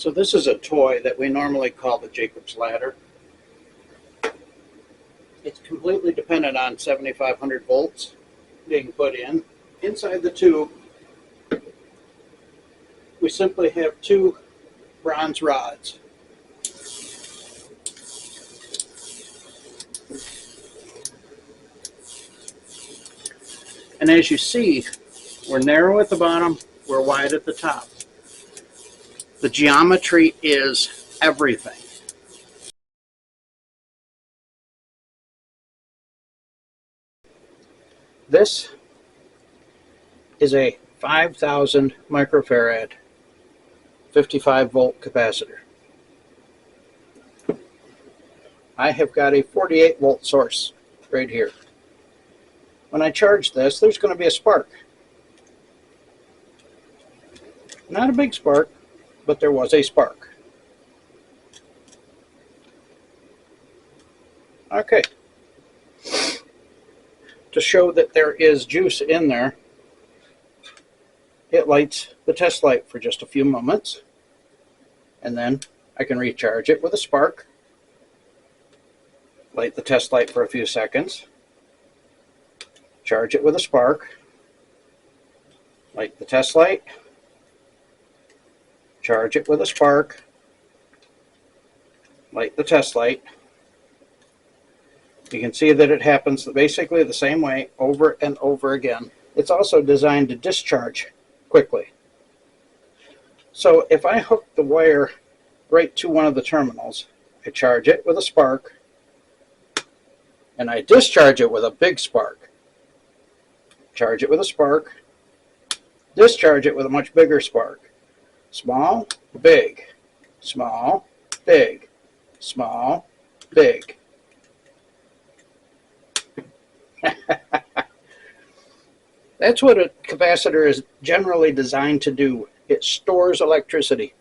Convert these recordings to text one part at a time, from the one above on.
So this is a toy that we normally call the Jacob's ladder. It's completely dependent on 7,500 volts being put in. Inside the tube, we simply have two bronze rods. And as you see, we're narrow at the bottom, we're wide at the top. The geometry is everything. This is a 5,000 microfarad 55 volt capacitor. I have got a 48 volt source right here. When I charge this, there's going to be a spark. Not a big spark, but there was a spark. Okay. To show that there is juice in there, it lights the test light for just a few moments, and then I can recharge it with a spark, light the test light for a few seconds, charge it with a spark, light the test light, charge it with a spark, light the test light. You can see that it happens basically the same way over and over again. It's also designed to discharge quickly. So if I hook the wire right to one of the terminals, I charge it with a spark, and I discharge it with a big spark. Charge it with a spark, discharge it with a much bigger spark. Small, big, small, big, small, big. That's what a capacitor is generally designed to do. It stores electricity.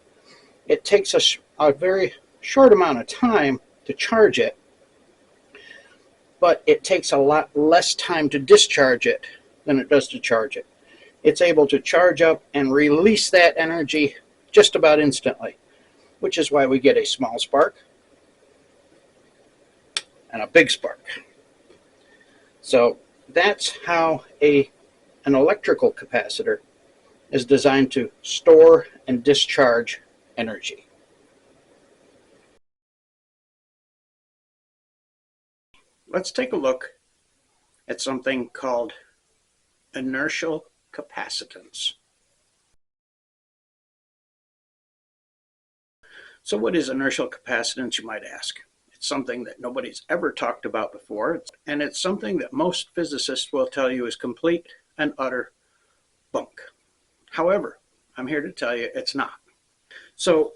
It takes a very short amount of time to charge it, but it takes a lot less time to discharge it than it does to charge it. It's able to charge up and release that energy just about instantly, which is why we get a small spark and a big spark. So that's how an electrical capacitor is designed to store and discharge energy. Let's take a look at something called inertial capacitance. So what is inertial capacitance, you might ask? It's something that nobody's ever talked about before, and it's something that most physicists will tell you is complete and utter bunk. However, I'm here to tell you it's not. So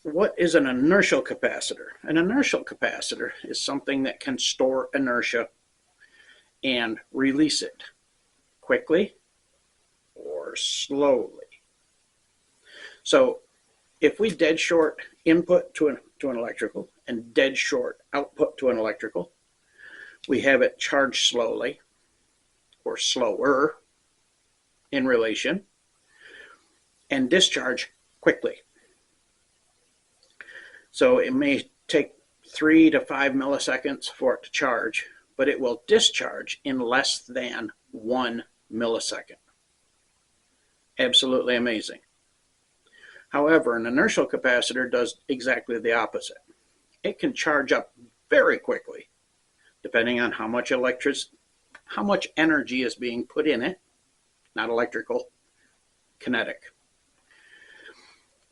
what is an inertial capacitor? An inertial capacitor is something that can store inertia and release it quickly or slowly. So if we dead short input to an electrical and dead short output to an electrical, we have it charge slowly or slower in relation and discharge quickly. So it may take 3 to 5 milliseconds for it to charge, but it will discharge in less than 1 millisecond. Absolutely amazing. However, an inertial capacitor does exactly the opposite. It can charge up very quickly, depending on how much energy is being put in it, not electrical, kinetic.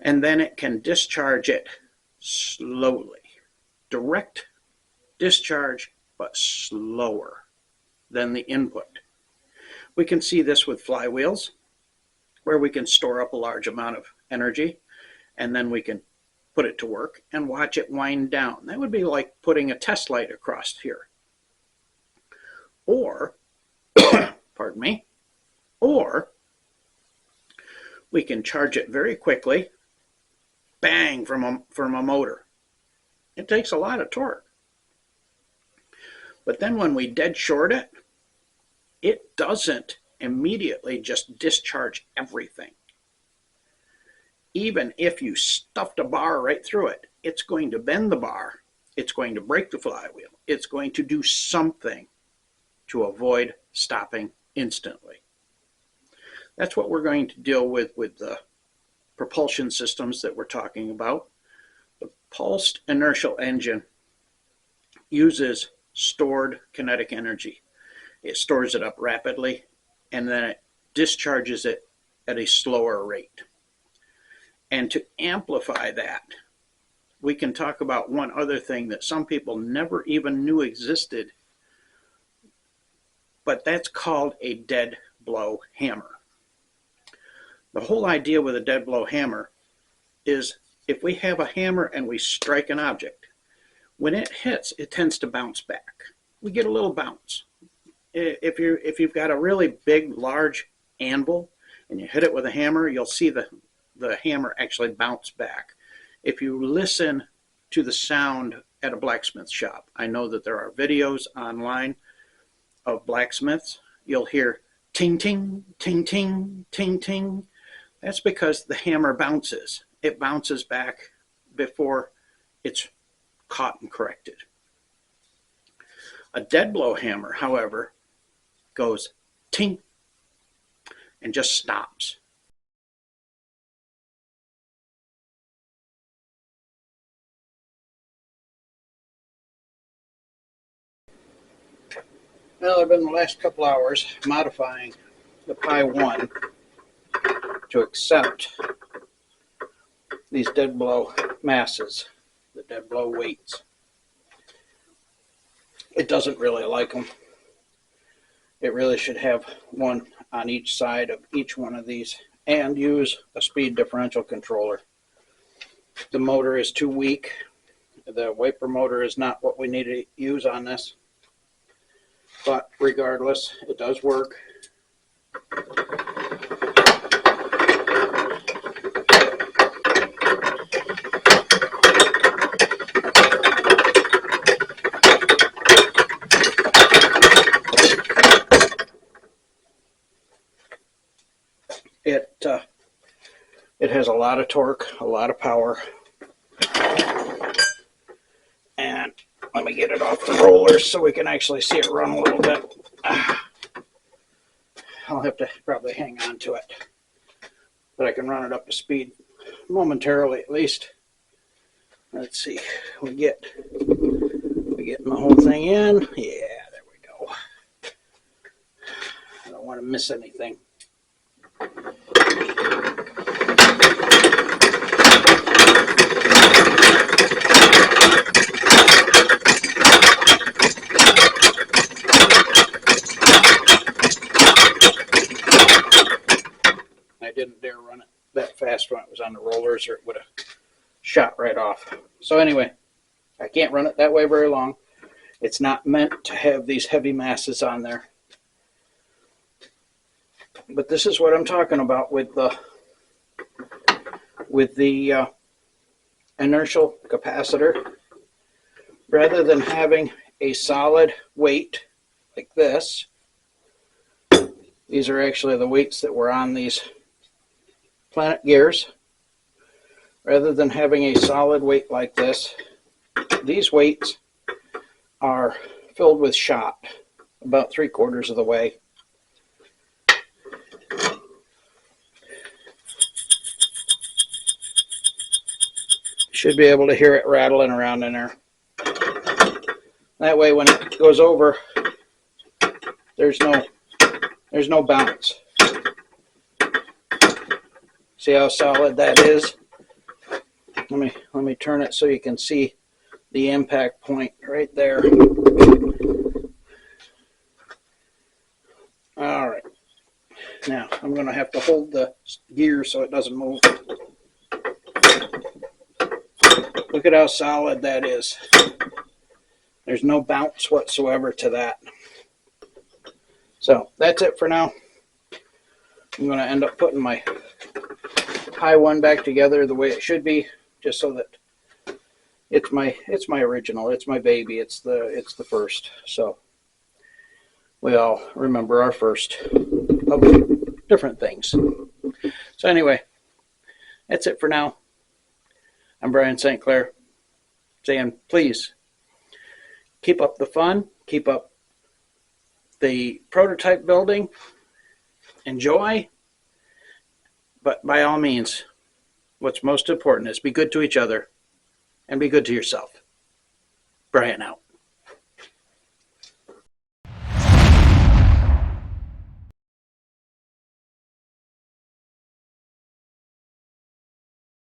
And then it can discharge it slowly. Direct discharge, but slower than the input. We can see this with flywheels, where we can store up a large amount of energy, and then we can put it to work and watch it wind down. That would be like putting a test light across here. Or, pardon me, or we can charge it very quickly, bang, from a motor. It takes a lot of torque. But then when we dead short it, it doesn't immediately just discharge everything. even if you stuffed a bar right through it, it's going to bend the bar. It's going to break the flywheel. It's going to do something to avoid stopping instantly. That's what we're going to deal with the propulsion systems that we're talking about. The pulsed inertial engine uses stored kinetic energy. It stores it up rapidly, and then it discharges it at a slower rate. And to amplify that, we can talk about one other thing that some people never even knew existed, but that's called a dead blow hammer. The whole idea with a dead blow hammer is if we have a hammer and we strike an object, when it hits, it tends to bounce back. We get a little bounce. If you've got a really big, large anvil and you hit it with a hammer, you'll see the hammer actually bounce back. If you listen to the sound at a blacksmith shop, I know that there are videos online of blacksmiths. You'll hear ting, ting, ting, ting, ting, ting. That's because the hammer bounces. It bounces back before it's caught and corrected. A dead blow hammer, however, goes ting and just stops. Well, I've been the last couple hours modifying the Pi 1 to accept these dead blow masses, the dead blow weights. It doesn't really like them. It really should have one on each side of each one of these and use a speed differential controller. The motor is too weak. The wiper motor is not what we need to use on this. But regardless, it does work. It has a lot of torque, a lot of power. And let me get it off the rollers so we can actually see it run a little bit. I'll have to probably hang on to it, but I can run it up to speed momentarily at least. Let's see, we getting the whole thing in. Yeah, there we go. I don't want to miss anything. I didn't dare run it that fast when it was on the rollers, or it would have shot right off. So anyway, I can't run it that way very long. It's not meant to have these heavy masses on there. But this is what I'm talking about with the inertial capacitor. Rather than having a solid weight like this, these are actually the weights that were on these planet gears. Rather than having a solid weight like this, these weights are filled with shot about 3/4 of the way. Should be able to hear it rattling around in there. That way when it goes over, there's no bounce. See how solid that is? Let me turn it so you can see the impact point right there. All right. Now I'm going to have to hold the gear so it doesn't move. Look at how solid that is. There's no bounce whatsoever to that. So that's it for now. I'm going to end up putting my Pi 1 back together the way it should be, just so that it's my original, it's my baby, it's the first. So we all remember our first of different things. So anyway, That's it for now. I'm Brian St. Clair saying, please keep up the fun, keep up the prototype building, enjoy, but by all means, what's most important is be good to each other and be good to yourself. Brian out.